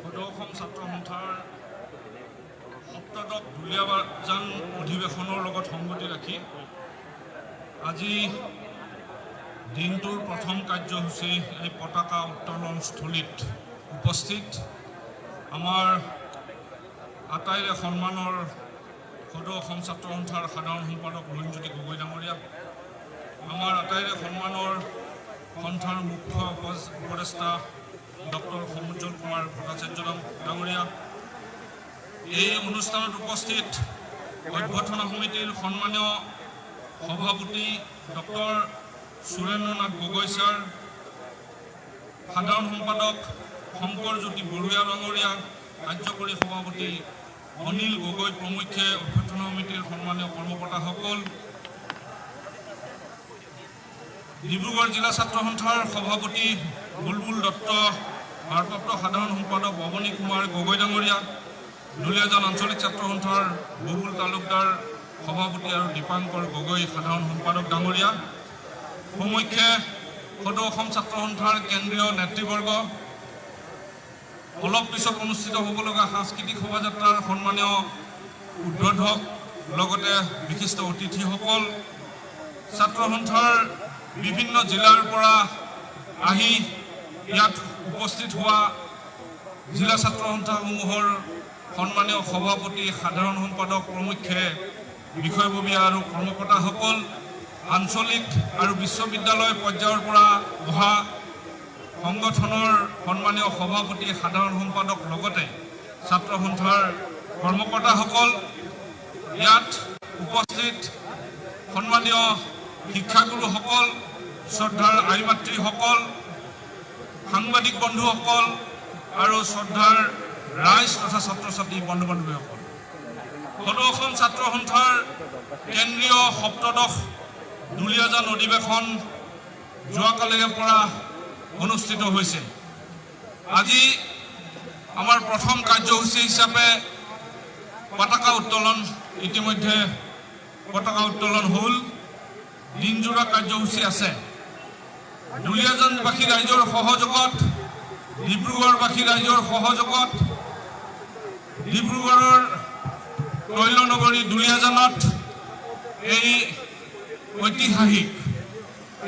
সদৌ ছাত্ৰ সন্থাৰ সপ্তদশ দুলীয়াজান অধিৱেশনৰ লগত সংগতি ৰাখি আজি দিনটোৰ প্ৰথম কাৰ্যসূচী এই পতাকা উত্তোলন স্থলীত উপস্থিত আমাৰ আটাইৰে সন্মানৰ সদৌ ছাত্ৰ সন্থাৰ সাধাৰণ সম্পাদক লুৰিণজ্যোতি গগৈ ডাঙৰীয়া, আমাৰ আটাইৰে সন্মানৰ সন্থাৰ মুখ্য উপদেষ্টা ডক্টৰ সমুজ্জ্বল কুমাৰ ভট্টাচাৰ্য ডাঙৰীয়া, এই অনুষ্ঠানত উপস্থিত অভ্যৰ্থনা সমিতিৰ সন্মানীয় সভাপতি ডক্টৰ সুৰেন্দ্ৰনাথ গগৈ ছাৰ, সাধাৰণ সম্পাদক শংকৰজ্যোতি বৰুৱা ডাঙৰীয়া, কাৰ্যকৰী সভাপতি অনিল গগৈ প্ৰমুখ্যে অভ্যৰ্থনা সমিতিৰ সন্মানীয় কৰ্মকৰ্তাসকল, ডিব্ৰুগড় জিলা ছাত্ৰ সন্থাৰ সভাপতি বুলবুল দত্ত, ভাৰপ্ৰাপ্ত সাধাৰণ সম্পাদক অৱনী কুমাৰ গগৈ ডাঙৰীয়া, দুলীয়াজান আঞ্চলিক ছাত্ৰ সন্থাৰ বহুল তালুকদাৰ সভাপতি আৰু দীপাংকৰ গগৈ সাধাৰণ সম্পাদক ডাঙৰীয়া, প্ৰমুখ্যে সদৌ ছাত্ৰ সন্থাৰ কেন্দ্ৰীয় নেতৃবৰ্গ, অলপ পিছত অনুষ্ঠিত হ'বলগা সাংস্কৃতিক শোভাযাত্ৰাৰ সন্মানীয় উদ্বোধক, লগতে বিশিষ্ট অতিথিসকল, ছাত্ৰ সন্থাৰ বিভিন্ন জিলাৰ পৰা আহি ইয়াত উপস্থিত হোৱা জিলা ছাত্ৰ সন্থাসমূহৰ সন্মানীয় সভাপতি, সাধাৰণ সম্পাদক প্ৰমুখ্যে বিষয়ববীয়া আৰু কৰ্মকৰ্তাসকল, আঞ্চলিক আৰু বিশ্ববিদ্যালয় পৰ্যায়ৰ পৰা অহা সংগঠনৰ সন্মানীয় সভাপতি, সাধাৰণ সম্পাদক, লগতে ছাত্ৰ সন্থাৰ কৰ্মকৰ্তাসকল, ইয়াত উপস্থিত সন্মানীয় শিক্ষাগুৰুসকল, শ্ৰদ্ধাৰ আই মাতৃসকল, সাংবাদিক বন্ধুসকল আৰু শ্ৰদ্ধাৰ ৰাইজ তথা ছাত্ৰ ছাত্ৰী বন্ধু বান্ধৱীসকল, সদৌ ছাত্ৰ সন্থাৰ কেন্দ্ৰীয় সপ্তদশ দুলীয়াজান অধিৱেশন যোৱাকালিৰে পৰা অনুষ্ঠিত হৈছে। আজি আমাৰ প্ৰথম কাৰ্যসূচী হিচাপে পতাকা উত্তোলন, ইতিমধ্যে পতাকা উত্তোলন হ'ল। দিনজোৰা কাৰ্যসূচী আছে। দুলীয়াজানবাসী ৰাইজৰ সহযোগত, ডিব্ৰুগড়বাসী ৰাইজৰ সহযোগত ডিব্ৰুগড়ৰ তৈলনগৰী দুলীয়াজানত এই ঐতিহাসিক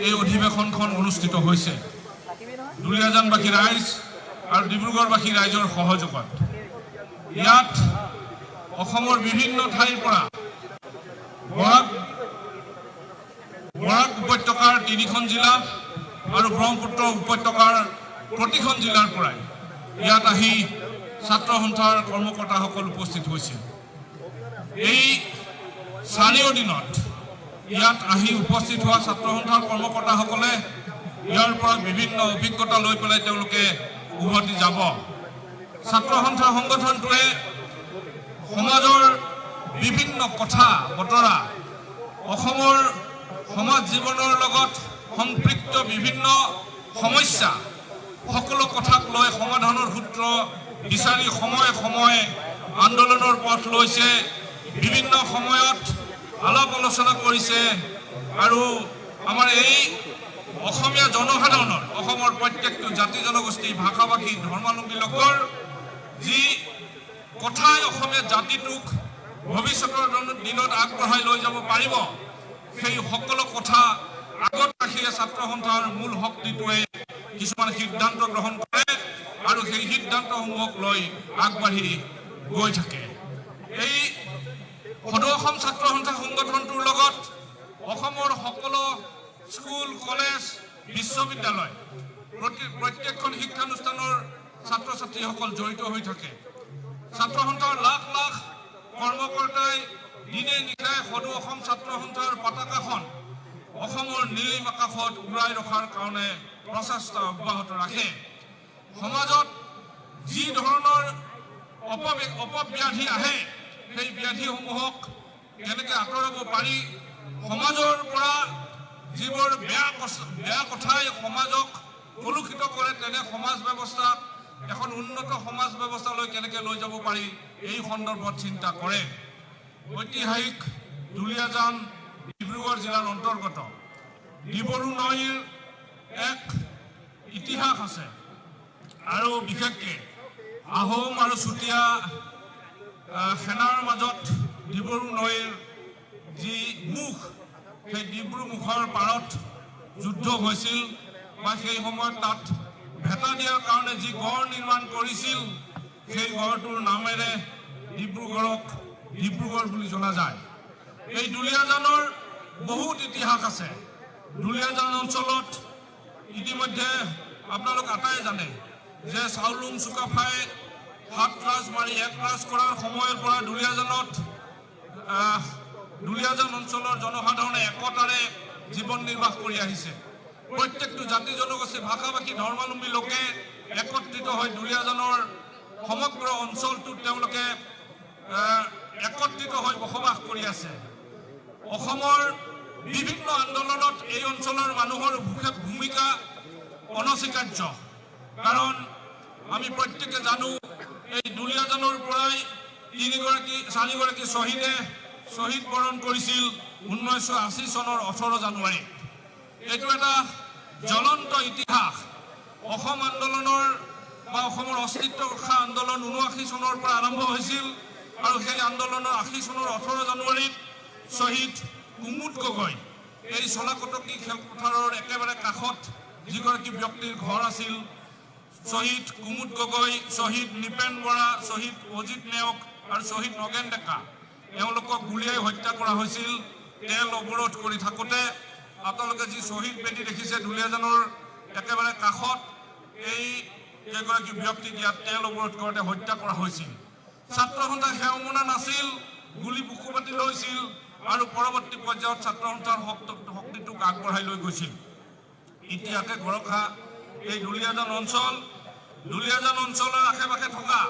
এই অধিৱেশনখন অনুষ্ঠিত হৈছে। দুলীয়াজানবাসী ৰাইজ আৰু ডিব্ৰুগড়বাসী ৰাইজৰ সহযোগত ইয়াত অসমৰ বিভিন্ন ঠাইৰ পৰা বৰাক উপত্যকাৰ 3খন জিলা আৰু ব্ৰহ্মপুত্ৰ উপত্যকাৰ প্ৰতিখন জিলাৰ পৰাই ইয়াত আহি ছাত্ৰ সন্থাৰ কৰ্মকৰ্তাসকল উপস্থিত হৈছিল। এই 4 দিনত ইয়াত আহি উপস্থিত হোৱা ছাত্ৰ সন্থাৰ কৰ্মকৰ্তাসকলে ইয়াৰ পৰা বিভিন্ন অভিজ্ঞতা লৈ পেলাই তেওঁলোকে উভতি যাব। ছাত্ৰ সন্থা সংগঠনটোৱে সমাজৰ বিভিন্ন কথা বতৰা, অসমৰ সমাজ জীৱনৰ লগত সম্পৃক্ত বিভিন্ন সমস্যা, সকলো কথাক লৈ সমাধানৰ সূত্ৰ বিচাৰি সময়ে সময়ে আন্দোলনৰ পথ লৈছে, বিভিন্ন সময়ত আলাপ আলোচনা কৰিছে আৰু আমাৰ এই অসমীয়া জনসাধাৰণৰ, অসমৰ প্ৰত্যেকটো জাতি জনগোষ্ঠী, ভাষা-ভাষী, ধৰ্মাৱলম্বী লোকৰ যি কথাই অসমীয়া জাতিটোক ভৱিষ্যতৰ দিনত আগবঢ়াই লৈ যাব পাৰিব, সেই সকলো কথা আগত ৰাখি ছাত্ৰ সন্থাৰ মূল শক্তিটোৱে কিছুমান সিদ্ধান্ত গ্ৰহণ কৰে আৰু সেই সিদ্ধান্তসমূহক লৈ আগবাঢ়ি গৈ থাকে। এই সদৌ ছাত্ৰ সন্থা সংগঠনটোৰ লগত অসমৰ সকলো স্কুল, কলেজ, বিশ্ববিদ্যালয়, প্ৰত্যেকখন শিক্ষানুষ্ঠানৰ ছাত্ৰ ছাত্ৰীসকল জড়িত হৈ থাকে। ছাত্ৰ সন্থাৰ লাখ লাখ কৰ্মকৰ্তাই দিনে নিশাই সদৌ ছাত্ৰ সন্থাৰ পতাকাখন অসমৰ নীলিম আকাশত উৰাই ৰখাৰ কাৰণে প্ৰচেষ্টা অব্যাহত ৰাখে। সমাজত যি ধৰণৰ অপব্যাধি আহে, সেই ব্যাধিসমূহক কেনেকৈ আঁতৰাব পাৰি, সমাজৰ পৰা যিবোৰ বেয়া কথাই সমাজক কলুষিত কৰে, তেনে সমাজ ব্যৱস্থা এখন উন্নত সমাজ ব্যৱস্থালৈ কেনেকৈ লৈ যাব পাৰি, এই সন্দৰ্ভত চিন্তা কৰে। ঐতিহাসিক দুলীয়াজান ডিব্ৰুগড় জিলাৰ অন্তৰ্গত ডিবৰু নৈৰ এক ইতিহাস আছে আৰু বিশেষকৈ আহোম আৰু চুতীয়া সেনাৰ মাজত ডিব্ৰু নৈৰ যি মুখ, সেই ডিব্ৰু মুখৰ পাৰত যুদ্ধ হৈছিল বা সেই সময়ত তাত ভেটা দিয়াৰ কাৰণে যি গড় নিৰ্মাণ কৰিছিল, সেই গড়টোৰ নামেৰে ডিব্ৰুগড়ক ডিব্ৰুগড় বুলি জনা যায়। এই দুলীয়াজানৰ বহুত ইতিহাস আছে। দুলীয়াজান অঞ্চলত ইতিমধ্যে আপোনালোক আটাই জানে যে চাউলুং চুকাফাই 7 ৰাজ মাৰি 1 ৰাজ কৰাৰ সময়ৰ পৰা দুলীয়াজান অঞ্চলৰ জনসাধাৰণে একতাৰে জীৱন নিৰ্বাহ কৰি আহিছে। প্ৰত্যেকটো জাতি জনগোষ্ঠী ভাষা-ভাষী ধৰ্মাৱলম্বী লোকে একত্ৰিত হৈ দুলীয়াজানৰ সমগ্ৰ অঞ্চলটোত তেওঁলোকে একত্ৰিত হৈ বসবাস কৰি আছে। অসমৰ বিভিন্ন আন্দোলনত এই অঞ্চলৰ মানুহৰ ভূমিকা অনস্বীকাৰ্য। কাৰণ আমি প্ৰত্যেকে জানো এই দুলীয়াজানৰ পৰাই 4গৰাকী শ্বহীদে শ্বহীদ বৰণ কৰিছিল 1980 চনৰ 18 জানুৱাৰীত। এইটো এটা জ্বলন্ত ইতিহাস। অসম আন্দোলনৰ বা অসমৰ অস্তিত্ব ৰক্ষা আন্দোলন 79 চনৰ পৰা আৰম্ভ হৈছিল আৰু সেই আন্দোলনৰ 80 চনৰ 18 জানুৱাৰীত শ্বহীদ কুমুদ গগৈ এই চলাকটকী খেলপথাৰৰ একেবাৰে কাষত যিগৰাকী ব্যক্তিৰ ঘৰ আছিল, শ্বহীদ কুমুদ গগৈ, শ্বহীদ নিপেন বৰা, শ্বহীদ অজিত নেওগ আৰু শ্বহীদ নগেন ডেকা, এওঁলোকক গুলীয়াই হত্যা কৰা হৈছিল তেল অৱৰোধ কৰি থাকোঁতে। আপোনালোকে যি শ্বহীদ বেদী দেখিছে দুলীয়াজানৰ একেবাৰে কাষত, এই কেইগৰাকী ব্যক্তিক ইয়াত তেল অৱৰোধ কৰোঁতে হত্যা কৰা হৈছিল। ছাত্ৰ সন্থাই সেৱা মনা নাছিল, গুলী বুকু পাতি লৈছিল আৰু পৰৱৰ্তী পৰ্যায়ত ছাত্ৰ সন্থাৰ শক্তিটোক আগবঢ়াই লৈ গৈছিল। ইতিহাসে গৰখা এই দুলীয়াজান অঞ্চলৰ আশে পাশে থকা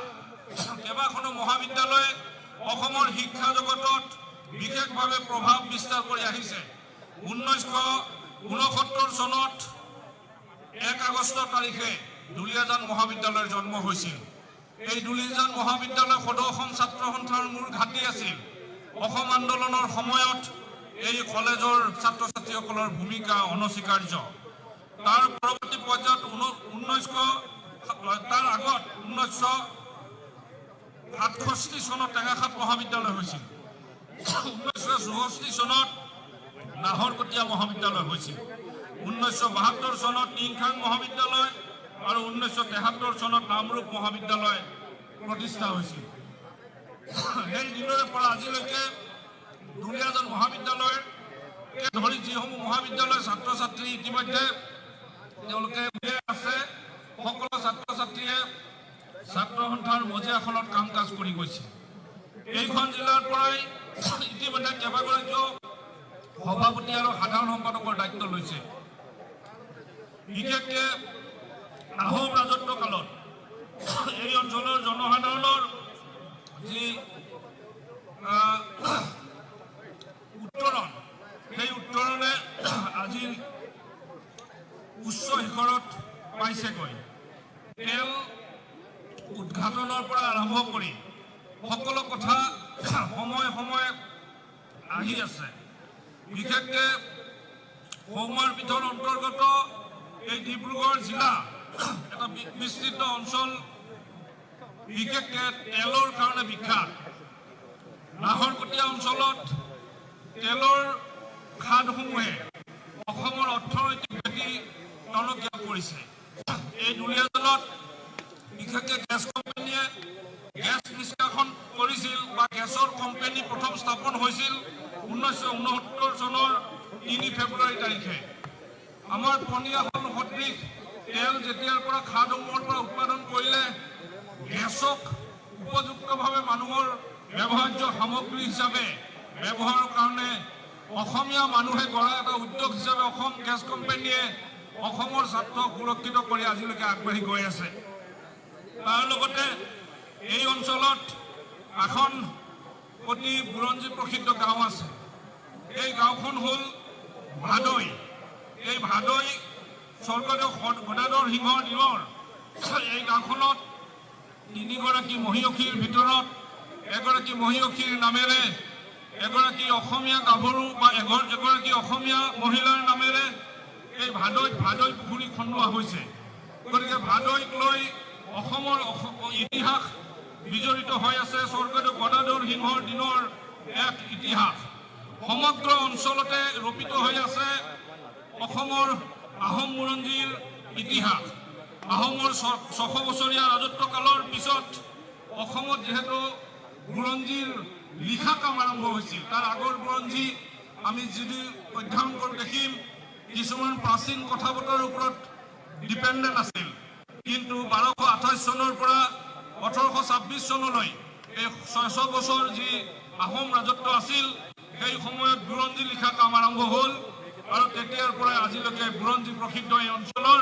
কেইবাখনো মহাবিদ্যালয়ে অসমৰ শিক্ষা জগতত বিশেষভাৱে প্ৰভাৱ বিস্তাৰ কৰি আহিছে। 1969 চনত 1 আগষ্ট তাৰিখে দুলীয়াজান মহাবিদ্যালয়ৰ জন্ম হৈছিল। এই দুলীয়াজান মহাবিদ্যালয় সদৌ অসম ছাত্ৰ সন্থাৰ মূল ঘাটি আছিল। অসম আন্দোলনৰ সময়ত এই কলেজৰ ছাত্ৰ ছাত্ৰীসকলৰ ভূমিকা অনস্বীকাৰ্য। তাৰ পৰৱৰ্তী পৰ্যায়ত 1967 চনত টেঙাখাত মহাবিদ্যালয় হৈছিল। 1964 চনত নাহৰকটীয়া মহাবিদ্যালয় হৈছিল। 1972 চনত টিংখাং মহাবিদ্যালয় আৰু 1973 চনত নামৰূপ মহাবিদ্যালয় প্ৰতিষ্ঠা হৈছিল। সেই দিনৰে পৰা আজিলৈকে দুলীয়াজান মহাবিদ্যালয়ৰ ধৰি যিসমূহ মহাবিদ্যালয়ৰ ছাত্ৰ ছাত্ৰী ইতিমধ্যে তেওঁলোকে আছে, সকলো ছাত্ৰ ছাত্ৰীয়ে ছাত্ৰ সন্থাৰ মজিয়াখনত কাম কাজ কৰি গৈছে। এইখন জিলাৰ পৰাই ইতিমধ্যে কেইবাগৰাকীও সভাপতি আৰু সাধাৰণ সম্পাদকৰ দায়িত্ব লৈছে। বিশেষকৈ আহোম ৰাজত্ব কালত এই অঞ্চলৰ জনসাধাৰণৰ যি উত্তৰণ, সেই উত্তৰণে আজি উচ্চ শিখৰত পাইছেগৈ। তেল উদ্ঘাটনৰ পৰা আৰম্ভ কৰি সকলো কথা সময়ে সময়ে আহি আছে। বিশেষকৈ সৌমাৰ পীঠৰ অন্তৰ্গত এই ডিব্ৰুগড় জিলা এটা বিস্তৃত অঞ্চল, বিশেষকৈ তেলৰ কাৰণে বিখ্যাত। নাহৰকটীয়া অঞ্চলত তেলৰ খাদসমূহে অসমৰ অৰ্থনৈতিক ভেটি টনকিয়াল কৰিছে। এই দুলীয়াজানত বিশেষকৈ গেছ কোম্পানীয়ে গেছ নিষ্কাশন কৰিছিল বা গেছৰ কোম্পানী প্ৰথম স্থাপন হৈছিল 1969 চনৰ 3 ফেব্ৰুৱাৰী তাৰিখে। আমাৰ পনীয়াখন সদৃশ তেল যেতিয়াৰ পৰা খাদসমূহৰ পৰা উৎপাদন কৰিলে গেছক উপযুক্তভাৱে মানুহৰ ব্যৱহাৰ্য সামগ্ৰী হিচাপে ব্যৱহাৰৰ কাৰণে অসমীয়া মানুহে গঢ়া এটা উদ্যোগ হিচাপে অসম গেছ কোম্পানীয়ে অসমৰ স্বাৰ্থক সুৰক্ষিত কৰি আজিলৈকে আগবাঢ়ি গৈ আছে। তাৰ লগতে এই অঞ্চলত এখন অতি বুৰঞ্জী প্ৰসিদ্ধ গাঁও আছে। এই গাঁওখন হ'ল ভাদৈ। এই ভাদৈ স্বৰ্গদেউ গদাধৰ সিংহৰ দিনৰ এই গাঁওখনত 3গৰাকী মহিয়সীৰ ভিতৰত এগৰাকী মহিয়সীৰ নামেৰে এগৰাকী অসমীয়া গাভৰু বা এগৰাকী অসমীয়া মহিলাৰ নামেৰে এই ভাদৈ পুখুৰী খন্দোৱা হৈছে। গতিকে ভাদৈক লৈ অসমৰ ইতিহাস বিজড়িত হৈ আছে। স্বৰ্গদেউ গদাধৰ সিংহৰ দিনৰ এক ইতিহাস সমগ্ৰ অঞ্চলতে ৰূপিত হৈ আছে। অসমৰ আহোম বুৰঞ্জীৰ ইতিহাস, আহোমৰ ৬০০ বছৰীয়া ৰাজত্বকালৰ পিছত অসমত যিহেতু বুৰঞ্জীৰ লিখা কাম আৰম্ভ হৈছিল, তাৰ আগৰ বুৰঞ্জী আমি যদি অধ্যয়ন কৰোঁ দেখিম কিছুমান প্ৰাচীন কথা বতৰাৰ ওপৰত ডিপেণ্ডেণ্ট আছিল। কিন্তু ১২২৮ চনৰ পৰা ১৮২৬ চনলৈ এই ৬০০ বছৰ যি আহোম ৰাজত্ব আছিল, সেই সময়ত বুৰঞ্জী লিখা কাম আৰম্ভ হ'ল আৰু তেতিয়াৰ পৰাই আজিলৈকে বুৰঞ্জী প্ৰসিদ্ধ এই অঞ্চলৰ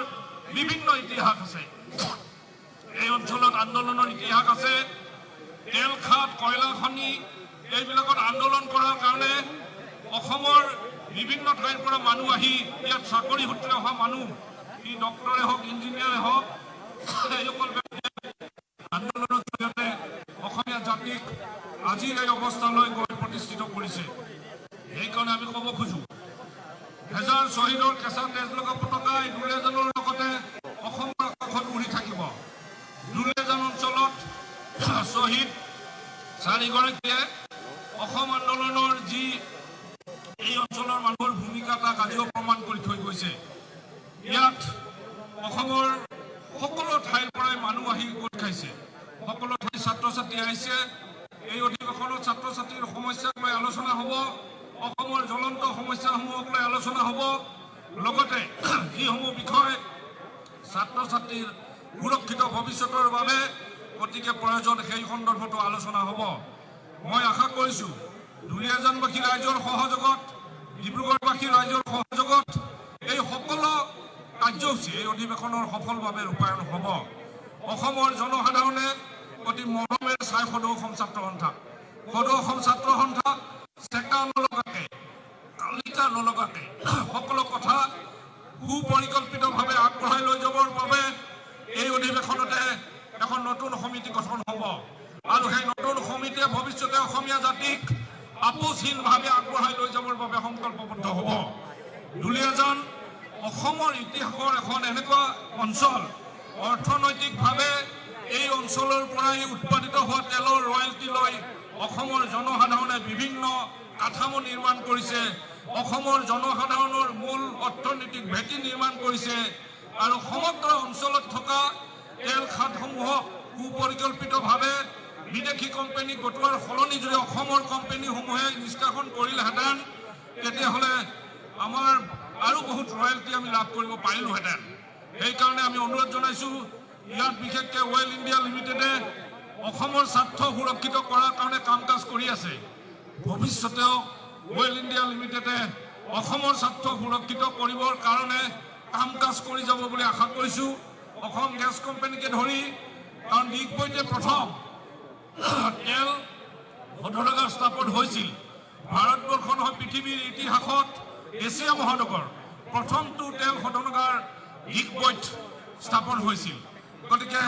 বিভিন্ন ইতিহাস আছে। এই অঞ্চলত আন্দোলনৰ ইতিহাস আছে। তেল খাট, কয়লা খনি এইবিলাকত আন্দোলন কৰাৰ কাৰণে অসমৰ বিভিন্ন ঠাইৰ পৰা মানুহ আহি ইয়াত চাকৰি সূত্ৰে অহা মানুহ, ই ডক্টৰে হওক, ইঞ্জিনিয়াৰে হওক, এইসকল আন্দোলনৰ জৰিয়তে অসমীয়া জাতিক আজিৰ এই অৱস্থালৈ গৈ প্ৰতিষ্ঠিত কৰিছে। সেইকাৰণে আমি ক'ব খোজোঁ, হেজাৰ শ্বহীদৰ কেঁচা তেজ লগা পতাকা এই দুলীয়াজানৰ লগতে অসমৰ আকাশত উৰি থাকিব। দুলীয়াজান অঞ্চলত শ্বহীদ ৪গৰাকীয়ে অসম আন্দোলনৰ যি এই অঞ্চলৰ মানুহৰ ভূমিকা তাক আজিও প্ৰমাণ কৰি থৈ গৈছে। ইয়াত অসমৰ সকলো ঠাইৰ পৰাই মানুহ আহি গোট খাইছে, সকলো ঠাইৰ ছাত্ৰ ছাত্ৰী আহিছে। এই অধিৱেশনত ছাত্ৰ ছাত্ৰীৰ সমস্যাক লৈ আলোচনা হ'ব, অসমৰ জ্বলন্ত সমস্যাসমূহক লৈ আলোচনা হ'ব, লগতে যিসমূহ বিষয় ছাত্ৰ ছাত্ৰীৰ সুৰক্ষিত ভৱিষ্যতৰ বাবে অতিকে প্ৰয়োজন সেই সন্দৰ্ভতো আলোচনা হ'ব। মই আশা কৰিছোঁ দুলীয়াজানবাসী ৰাইজৰ সহযোগত, ডিব্ৰুগড়বাসী ৰাইজৰ সহযোগত এই সকলো কাৰ্যসূচী এই অধিৱেশনৰ সফলভাৱে ৰূপায়ণ হ'ব। অসমৰ জনসাধাৰণে অতি মৰমেৰে চাই সদৌ অসম ছাত্ৰ সন্থাক, সদৌ অসম ছাত্ৰ সন্থাক চেকা নলগাকে, কালিকা নলগাকে সকলো কথা সুপৰিকল্পিতভাৱে আগবঢ়াই লৈ যাবৰ বাবে এই অধিৱেশনতে এখন নতুন সমিতি গঠন হ'ব আৰু সেই নতুন সমিতিয়ে ভৱিষ্যতে অসমীয়া জাতিক আপোচহীনভাৱে আগবঢ়াই লৈ যাবৰ বাবে সংকল্পবদ্ধ হ'ব। দুলীয়াজান অসমৰ ইতিহাসৰ এখন এনেকুৱা অঞ্চল, অৰ্থনৈতিকভাৱে এই অঞ্চলৰ পৰাই উৎপাদিত হোৱা তেলৰ ৰয়েলটি লৈ অসমৰ জনসাধাৰণে বিভিন্ন কাঠামো নিৰ্মাণ কৰিছে, অসমৰ জনসাধাৰণৰ মূল অৰ্থনৈতিক ভেটি নিৰ্মাণ কৰিছে আৰু সমগ্ৰ অঞ্চলত থকা তেল খাটসমূহক সুপৰিকল্পিতভাৱে বিদেশী কোম্পানীক গটোৱাৰ সলনি যদি অসমৰ কোম্পানীসমূহে নিষ্কাশন কৰিলেহেঁতেন তেতিয়াহ'লে আমাৰ আৰু বহুত ৰয়েলটি আমি লাভ কৰিব পাৰিলোহেঁতেন। সেইকাৰণে আমি অনুৰোধ জনাইছোঁ, ইয়াত বিশেষকৈ অইল ইণ্ডিয়া লিমিটেডে অসমৰ স্বাৰ্থ সুৰক্ষিত কৰাৰ কাৰণে কাম কাজ কৰি আছে। ভৱিষ্যতেও অইল ইণ্ডিয়া লিমিটেডে অসমৰ স্বাৰ্থ সুৰক্ষিত কৰিবৰ কাৰণে কাম কাজ কৰি যাব বুলি আশা কৰিছোঁ। অসম গেছ কোম্পানীকে ধৰি, কাৰণ ডিগবৈতে প্ৰথম তেল শোধনাগাৰ স্থাপন হৈছিল। ভাৰতবৰ্ষ নহয়, পৃথিৱীৰ ইতিহাসত এছিয়া মহাদেশৰ প্ৰথমটো তেল শোধনাগাৰ ডিগবৈত স্থাপন হৈছিল। গতিকে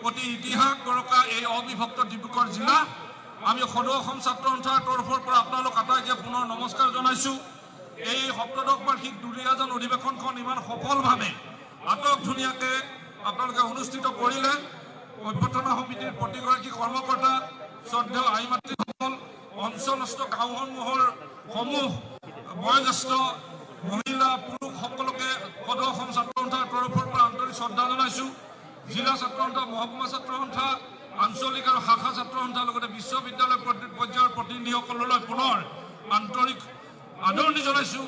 অতি ইতিহাস গৰকা এই অবিভক্ত ডিব্ৰুগড় জিলা আমি সদৌ অসম ছাত্ৰ সন্থাৰ তৰফৰ পৰা আপোনালোক আটাইকে পুনৰ নমস্কাৰ জনাইছোঁ। এই সপ্তদশ বাৰ্ষিক দুলীয়াজান অধিৱেশনখন ইমান সফলভাৱে আটক ধুনীয়াকৈ আপোনালোকে অনুষ্ঠিত কৰিলে। অভ্যৰ্থনা সমিতিৰ প্ৰতিগৰাকী কৰ্মকৰ্তা, শ্ৰদ্ধেয় আই মাতৃসকল, অঞ্চলস্থ গাঁওসমূহৰ সমূহ বয়োজ্যেষ্ঠ মহিলা পুৰুষ সকলোকে সদৌ অসম ছাত্ৰ সন্থাৰ তৰফৰ পৰা আন্তৰিক শ্ৰদ্ধা জনাইছোঁ। জিলা ছাত্ৰ সন্থা, মহকুমা ছাত্ৰ সন্থা, আঞ্চলিক আৰু শাখা ছাত্ৰ সন্থাৰ লগতে বিশ্ববিদ্যালয় পৰ্যায়ৰ প্ৰতিনিধিসকললৈ পুনৰ আন্তৰিক আদৰণি জনাইছোঁ,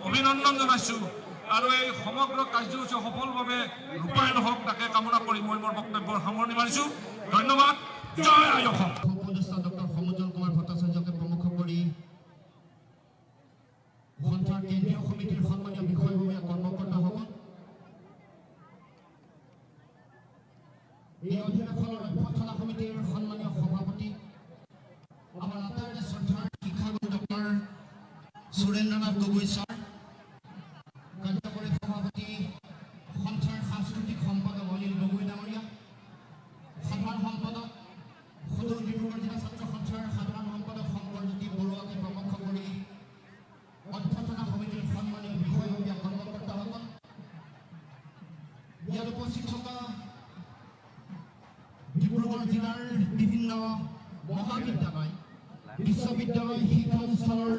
অভিনন্দন জনাইছোঁ আৰু এই সমগ্ৰ কাৰ্যসূচী সফলভাৱে ৰূপায়ণ হওক তাকে কামনা কৰি মই মোৰ বক্তব্যৰ সামৰণি মাৰিছোঁ। ধন্যবাদ। জয় আই অসম। উপদেষ্টা ডক্টৰ সমুজ্জ্বল কুমাৰ ভট্টাচাৰ্যকে প্ৰমুখ কৰি সন্থাৰ কেন্দ্ৰীয় সমিতিৰ সন্মানীয় বিষয়ববীয়া কৰ্মকৰ্তাসকল, এই অধিৱেশনৰ অভ্যৰ্থনা সমিতিৰ সন্মানীয় সভাপতি, আমাৰ আটাইৰে শ্ৰদ্ধাৰ শিক্ষাগুৰু ডক্টৰ সুৰেন্দ্ৰনাথ গগৈ ছাৰ, কাৰ্যকৰী সভাপতি সন্থাৰ সাংস্কৃতিক সম্পাদক অনিল গগৈ ডাঙৰীয়া, সাধাৰণ সম্পাদক সদৌ ডিব্ৰুগড় জিলা ছাত্ৰ সন্থাৰ সাধাৰণ সম্পাদক শংকৰজ্যোতি বৰুৱাকে প্ৰমুখ কৰি অভ্যৰ্থনা সমিতিৰ সন্মানীয় বিষয়ববীয়া কৰ্মকৰ্তাসকল, ইয়াত উপস্থিত থকা জিলাৰ বিভিন্ন মহাবিদ্যালয় বিশ্ববিদ্যালয় শিক্ষানুষ্ঠানৰ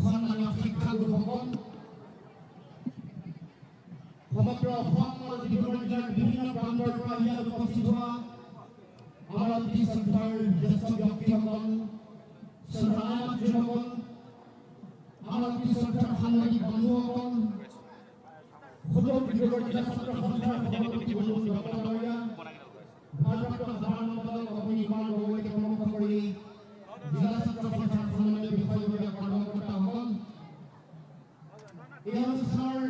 সন্মানীয় শিক্ষাগুৰুসকল, সমগ্ৰ অসম আৰু ডিব্ৰুগড় জিলাৰ বিভিন্ন প্ৰান্তৰ পৰা ইয়াত উপস্থিত হোৱা আমাৰ অতি শ্ৰদ্ধাৰ জ্যেষ্ঠ ব্যক্তিসকল, শ্ৰদ্ধামাতৃসকল, আমাৰ অতি শ্ৰদ্ধাৰ সাংবাদিক বন্ধুসকল, সুদূৰ ডিব্ৰুগড় জিলা ছাত্ৰ সন্থাৰ সভাপতি বন্ধু ডাঙৰীয়া, ভাৰপ্ৰাপ্ত সাধাৰণ সম্পাদক অবনী কুমাৰ গগৈকে প্ৰমুখ কৰি জিলা ছাত্ৰ সন্থাৰ সন্মানীয় বিষয়ববীয়া কৰ্মকৰ্তাসকল, এই অনুষ্ঠানৰ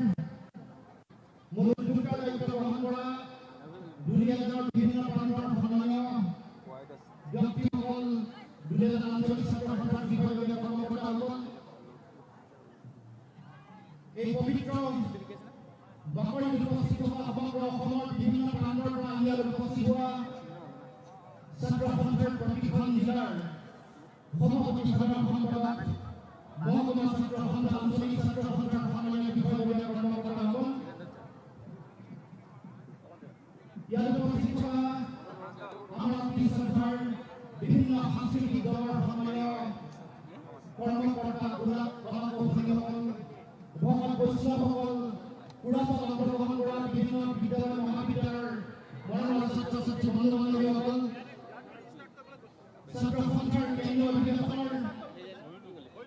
মূল উদ্যোক্তাৰ দায়িত্ব গ্ৰহণ কৰা দুলীয়াজানৰ বিভিন্ন প্ৰান্তৰ সন্মানীয় ব্যক্তিসকল, দুলীয়াজান আঞ্চলিক ছাত্ৰ সন্থাৰ বিষয়ববীয়া কৰ্মকৰ্তাসকল, এই পবিত্ৰ বাকৰিত উপস্থিত হোৱা সমগ্ৰ অসমৰ বিভিন্ন প্ৰান্তৰ পৰা ইয়াত উপস্থিত হোৱা ছাত্ৰ সন্থাৰ প্ৰতিখন জিলাৰ সভাপতি সাধাৰণ সম্পাদক, মহকুমা ছাত্ৰ সন্থা, আঞ্চলিক ছাত্ৰ সন্থাৰ সন্মানীয় বিষয়ববীয়া কৰ্মকৰ্তাসকল, ইয়াত উপস্থিত হোৱা আমাৰ অতি শ্ৰদ্ধাৰ বিভিন্ন সাংস্কৃতিক দলৰ সন্মানীয় কৰ্মকৰ্তা, কলাকৌশলীসকল, ভকত বৈষ্ণৱসকল, পুৰাতন অংশগ্ৰহণ কৰা বিভিন্ন বিদ্যালয় মহাবিদ্যালয়ৰ মৰমৰ ছাত্ৰ ছাত্ৰী বন্ধু বান্ধৱীসকল, ছাত্ৰ সন্থাৰ কেন্দ্ৰীয় অধিৱেশনৰ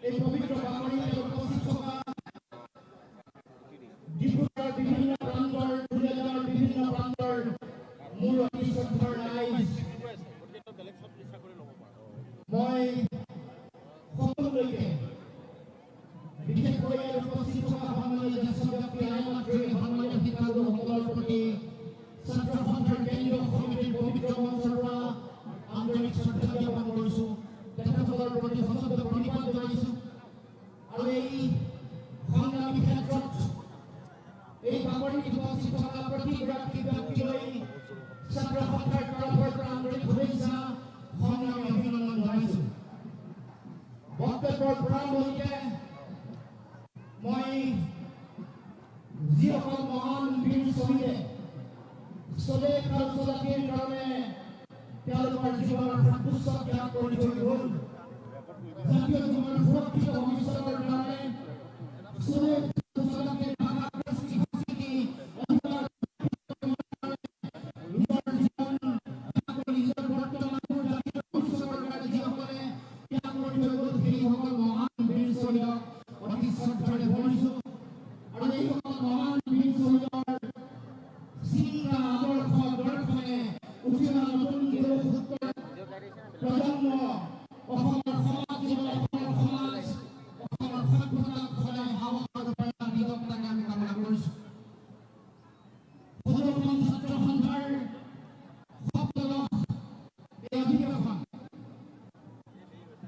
এই পবিত্ৰ বাকৰিত উপস্থিত থকা ডিব্ৰুগড়ৰ বিভিন্ন প্ৰান্তৰ, দুলীয়াজানৰ বিভিন্ন প্ৰান্তৰ মোৰ অতি শ্ৰদ্ধাৰ ৰাইজ, মই সকলোলৈকে বিশেষকৈ ইয়াত উপস্থিত থকা সন্মানীয় জ্যেষ্ঠ ব্যক্তি আইনমন্ত্ৰী সন্মানীয় শিক্ষাগুৰুসকলৰ প্ৰতি ছাত্ৰ সন্থাৰ কেন্দ্ৰীয় সমিতিৰ পবিত্ৰ মঞ্চৰ পৰা আন্তৰিক শ্ৰদ্ধা জ্ঞাপন কৰিছোঁ, তেখেতসকলৰ প্ৰতি সচেতন প্ৰণিপাত জনাইছোঁ। আৰু এই সংগ্ৰামী ক্ষেত্ৰত এই বাকৰিত উপস্থিত থকা প্ৰতিগৰাকী ব্যক্তিলৈ ছাত্ৰ সন্থাৰ তৰফৰ পৰা আন্তৰিক শুভেচ্ছা, সংগ্ৰামী অভিনন্দন জনাইছোঁ। বক্তব্যৰ প্ৰাৰম্ভণিতে মই যিসকল মহান বীৰ শ্বহীদে স্বদেশ আৰু স্বজাতিৰ কাৰণে তেওঁলোকৰ জীৱনৰ সৰ্বোচ্চ ত্যাগ কৰি থৈ গ'ল, জাতীয় জীৱনৰ সুৰক্ষিত ভৱিষ্যতৰ কাৰণে স্বদেশ স্বজাতিৰ ভাষা কৃষ্টি সংস্কৃতি অধিকাৰ নিজৰ জীৱন নিজৰ বৰ্তমান জাতীয় ভৱিষ্যতৰ কাৰণে যিসকলে ত্যাগ কৰি থৈ গ'ল, সেইসকল মহান বীৰ শ্বহীদক অতি শ্ৰদ্ধাৰে বৰ্ণিছোঁ। আৰু এইসকল মহান বীৰ শ্বহীদৰ চিন্তা আদৰ্শ দৰ্শনে উঠি অহা নতুন প্ৰজন্ম অসমৰ সমাজ জীৱন, অসমৰ সমাজ, অসমৰ সভ্যতাক সদায় সাহস আৰু প্ৰেৰণা দিয়ক, তাকে আমি কামনা কৰিছোঁ। সদৌখন ছাত্ৰ সন্থাৰ সপ্তদশ এই অধিৱেশন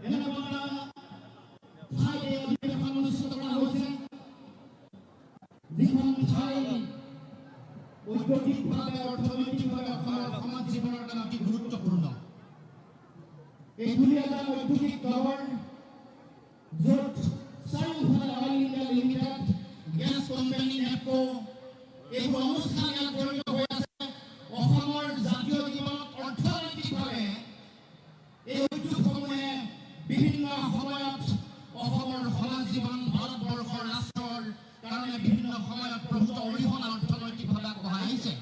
এনেকুৱা ঠাইত এই অধিৱেশন অনুষ্ঠিত কৰা হৈছে, যিখন ঠাই ঐদ্যোগিকভাৱে অৰ্থনৈতিকভাৱে অসমৰ সমাজ জীৱনৰ কাৰণে অতি গুৰুত্বপূৰ্ণ। এই দুলীয়াজান ঔদ্যোগিক নগৰ, য'ত চাৰিওফালে oil India limited, gas company, NEEPCO এইবোৰ অনুষ্ঠান ইয়াত জড়িত হৈ আছে। অসমৰ জাতীয় জীৱনত অৰ্থনৈতিকভাৱে এই উদ্যোগসমূহে বিভিন্ন সময়ত অসমৰ সমাজ জীৱন, ভাৰতবৰ্ষৰ ৰাষ্ট্ৰৰ কাৰণে বিভিন্ন সময়ত বহুত অৰিহণা অৰ্থনৈতিকভাৱে আগবঢ়াই আহিছে।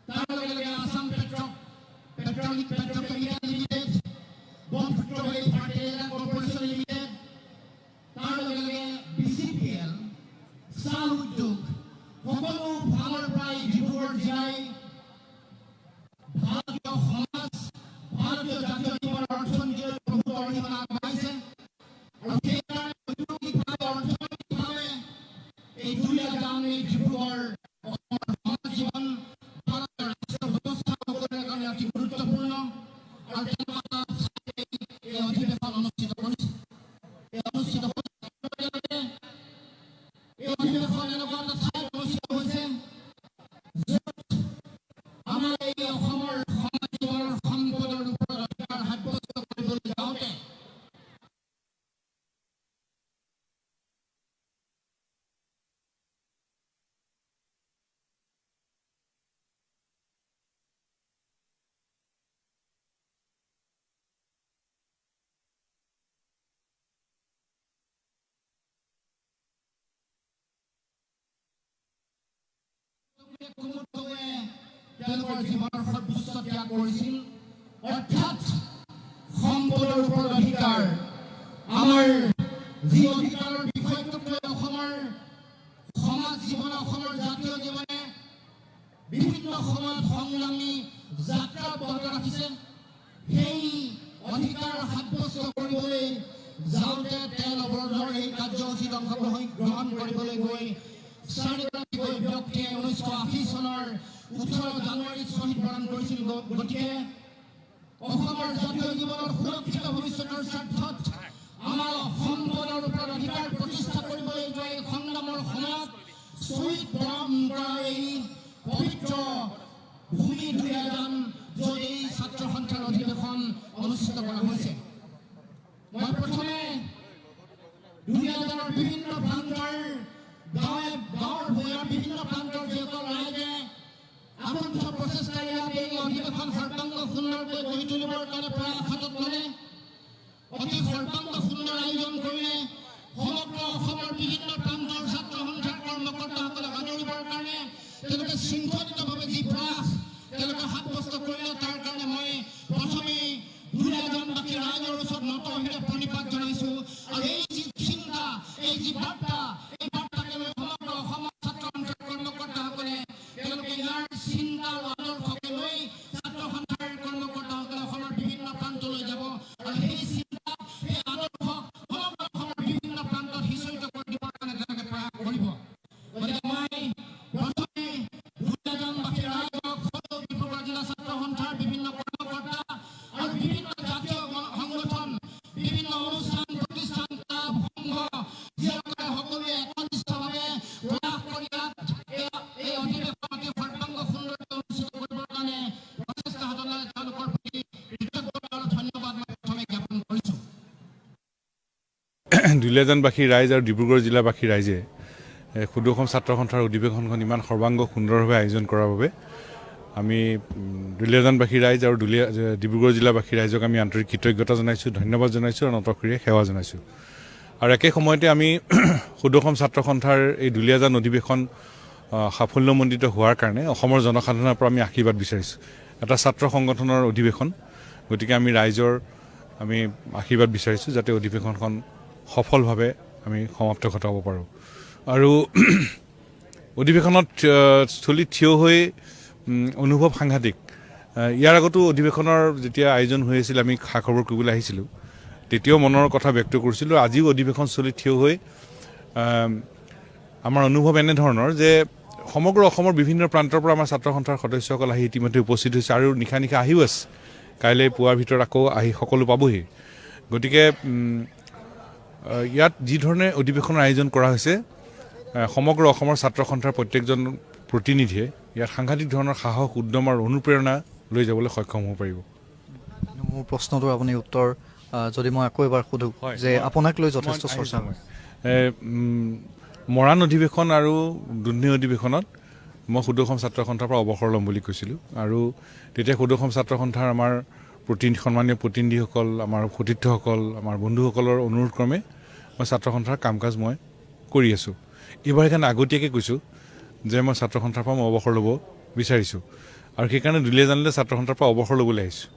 তাৰ লগে লগে Assam petrochemical limited, Brahmaputra valley fertiliser corporation limited, তাৰ লগে লগে BCPL, চাহ উদ্যোগ, সকলো ফালৰ পৰাই ডিব্ৰুগড় জিলাই ভাৰতীয় সমাজ, ভাৰতীয় জাতীয় জীৱনৰ অৰ্থনীতিৰ বহুত অৰিহণা আগবঢ়াইছে। আৰু সেইকাৰণে ঔদ্যোগিকভাৱে অৰ্থনৈতিকভাৱে এই দুলীয়াজান, এই ডিব্ৰুগড় অসমৰ সমাজ জীৱন, ভাৰতৰ ৰাষ্ট্ৰীয় ব্যৱস্থা সকলোৰে কাৰণে অতি গুৰুত্বপূৰ্ণ। আৰু এই অধিৱেশন অনুষ্ঠিত কৰিছে। তেওঁলোকৰ জীৱনৰ সৰ্বোচ্চ ত্যাগ কৰিছিল অৰ্থাৎ সম্পদৰ ওপৰত অধিকাৰ আমাৰ যি অধিকাৰৰ বিষয়টোক লৈ অসমৰ সমাজ জীৱন অসমৰ জাতীয় জীৱনে বিভিন্ন সময়ত সংগ্ৰামী যাত্ৰা অব্যাহত ৰাখিছে সেই অধিকাৰ সাব্যস্ত কৰিবলৈ যাওঁতে তেল অৱৰোধৰ এই কাৰ্যসূচীত অংশগ্ৰহণ কৰিবলৈ গৈ চাৰিগৰাকীকৈ ব্যক্তিয়ে 1980 চনৰ 18 জানুৱাৰীত শ্বহীদ বৰণ কৰিছিল গতিকে অসমৰ জাতীয় জীৱনৰ সুৰক্ষিত ভৱিষ্যতৰ স্বাৰ্থত আমাৰ সম্পদৰ ওপৰত অধিকাৰ প্ৰতিষ্ঠা কৰিবলৈ যোৱা এই সংগ্ৰামৰ সময়ত শ্বহীদ বৰণ কৰা এই পবিত্ৰ ভূমি দুলীয়াজান য'ত এই ছাত্ৰ সন্থাৰ অধিৱেশন অনুষ্ঠিত কৰা হৈছে মই প্ৰথমে দুলীয়াজানৰ বিভিন্ন প্ৰান্তৰ গাঁৱৰ ভূঞাৰ বিভিন্ন প্ৰান্তৰ যিসকল ৰাইজে আকুণ্ঠ প্ৰচেষ্টাৰে ইয়াত এই অধিৱেশন সৰ্বাংগ সুন্দৰকৈ গঢ়ি তুলিবৰ কাৰণে প্ৰয়াস হাতত ল'লে অতি সৰ্বাংগ সুন্দৰ আয়োজন কৰিলে সমগ্ৰ অসমৰ বিভিন্ন প্ৰান্তৰ ছাত্ৰ সন্থাৰ কৰ্মকৰ্তাসকলক আদৰিবৰ কাৰণে তেওঁলোকে শৃংখলিতভাৱে যি প্ৰয়াস তেওঁলোকে সাব্যস্ত কৰিলে তাৰ কাৰণে মই প্ৰথমেই দুলীয়াজানবাসী ৰাইজৰ ওচৰত নতশিৰে প্ৰণিপাত জনাইছোঁ আৰু এই যি চিন্তা এই যি বাৰ্তা এই বাৰ্তাকে লৈ সমগ্ৰ অসমৰ ছাত্ৰ সন্থাৰ কৰ্মকৰ্তাসকলে তেওঁলোকে ইয়াৰ চিন্তা আৰু আদৰ্শকে লৈ ছাত্ৰ সন্থাৰ কৰ্মকৰ্তাসকলে অসমৰ বিভিন্ন প্ৰান্তলৈ যাব আৰু সেই চিন্তা সেই আদৰ্শ সমগ্ৰ অসমৰ বিভিন্ন প্ৰান্তত সিঁচৰিত কৰি দিবৰ কাৰণে তেওঁলোকে প্ৰয়াস কৰিব গতিকে মই প্ৰথমে দুলীয়াজানবাসী ৰাইজক সকলো ডিব্ৰুগড় জিলা ছাত্ৰ সন্থাৰ বিভিন্ন কৰ্মকৰ্তা আৰু বিভিন্ন জাতীয় সংগঠন বিভিন্ন অনুষ্ঠান প্ৰতিষ্ঠান ক্লাব সংঘ যিসকলে সকলোৱে একনিষ্ঠভাৱে প্ৰয়াস কৰি এই অধিৱেশনকে সৰ্বাংগ সুন্দৰকৈ অনুষ্ঠিত কৰিবৰ কাৰণে প্ৰচেষ্টা হাতত ল'লে তেওঁলোকৰ প্ৰতি কৃতজ্ঞতা আৰু ধন্যবাদ মই প্ৰথমে জ্ঞাপন কৰিছোঁ দুলীয়াজানবাসী ৰাইজ আৰু ডিব্ৰুগড় জিলাবাসী ৰাইজে ক্ষুদ্ৰ অসম ছাত্ৰ সন্থাৰ অধিৱেশনখন ইমান সৰ্বাংগ সুন্দৰভাৱে আয়োজন কৰাৰ বাবে আমি দুলীয়াজানবাসী ৰাইজ আৰু ডিব্ৰুগড় জিলাবাসী ৰাইজক আমি আন্তৰিক কৃতজ্ঞতা জনাইছোঁ ধন্যবাদ জনাইছোঁ আৰু নতশিৰে সেৱা জনাইছোঁ আৰু একে সময়তে আমি ক্ষুদ্ৰ অসম ছাত্ৰ সন্থাৰ এই দুলীয়াজান অধিৱেশন সাফল্যমণ্ডিত হোৱাৰ কাৰণে অসমৰ জনসাধাৰণৰ পৰা আমি আশীৰ্বাদ বিচাৰিছোঁ এটা ছাত্ৰ সংগঠনৰ অধিৱেশন গতিকে আমি ৰাইজৰ আমি আশীৰ্বাদ বিচাৰিছোঁ যাতে অধিৱেশনখন সফলভাৱে আমি সমাপ্ত ঘটাব পাৰোঁ আৰু অধিৱেশনত স্থলীত থিয় হৈ অনুভৱ সাংঘাতিক ইয়াৰ আগতো অধিৱেশনৰ যেতিয়া আয়োজন হৈ আছিল আমি খা খবৰ কৰিবলৈ আহিছিলোঁ তেতিয়াও মনৰ কথা ব্যক্ত কৰিছিলোঁ আজিও অধিৱেশনস্থলীত থিয় হৈ আমাৰ অনুভৱ এনেধৰণৰ যে সমগ্ৰ অসমৰ বিভিন্ন প্ৰান্তৰ পৰা আমাৰ ছাত্ৰ সন্থাৰ সদস্যসকল আহি ইতিমধ্যে উপস্থিত হৈছে আৰু নিশা আহিও আছে কাইলৈ পুৱাৰ ভিতৰত আকৌ আহি সকলো পাবহি গতিকে ইয়াত যি ধৰণে অধিৱেশনৰ আয়োজন কৰা হৈছে সমগ্ৰ অসমৰ ছাত্ৰ সন্থাৰ প্ৰত্যেকজন প্ৰতিনিধিয়ে ইয়াত সাংঘাতিক ধৰণৰ সাহস উদ্যম আৰু অনুপ্ৰেৰণা লৈ যাবলৈ সক্ষম হ'ব পাৰিব মোৰ প্ৰশ্নটোৰ আপুনি উত্তৰ যদি মই আকৌ এবাৰ সোধোঁ যে আপোনাক লৈ যথেষ্ট চৰ্চা হয় মৰাণ অধিৱেশন আৰু দুধনৈ অধিৱেশনত মই ক্ষুদ্ৰ অসম ছাত্ৰ সন্থাৰ পৰা অৱসৰ ল'ম বুলি কৈছিলোঁ আৰু তেতিয়া ক্ষুদ্ৰ অসম ছাত্ৰ সন্থাৰ আমাৰ সন্মানীয় প্ৰতিনিধিসকল আমাৰ সতীৰ্থসকল আমাৰ বন্ধুসকলৰ অনুৰোধ ক্ৰমে মই ছাত্ৰ সন্থাৰ কাম কাজ মই কৰি আছোঁ এইবাৰ সেইকাৰণে আগতীয়াকৈ কৈছোঁ যে মই ছাত্ৰ সন্থাৰ পৰা মই অৱসৰ ল'ব বিচাৰিছোঁ আৰু সেইকাৰণে দুলীয়াজানলৈ ছাত্ৰ সন্থাৰ পৰা অৱসৰ ল'বলৈ আহিছোঁ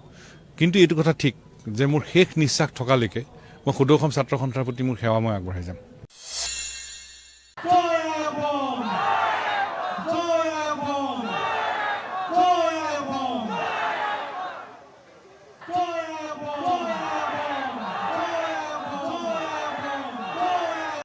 কিন্তু এইটো কথা ঠিক যে মোৰ শেষ নিশ্বাস থকালৈকে মই ক্ষুদ্ৰ অসম ছাত্ৰ সন্থাৰ প্ৰতি মোৰ সেৱা মই আগবঢ়াই যাম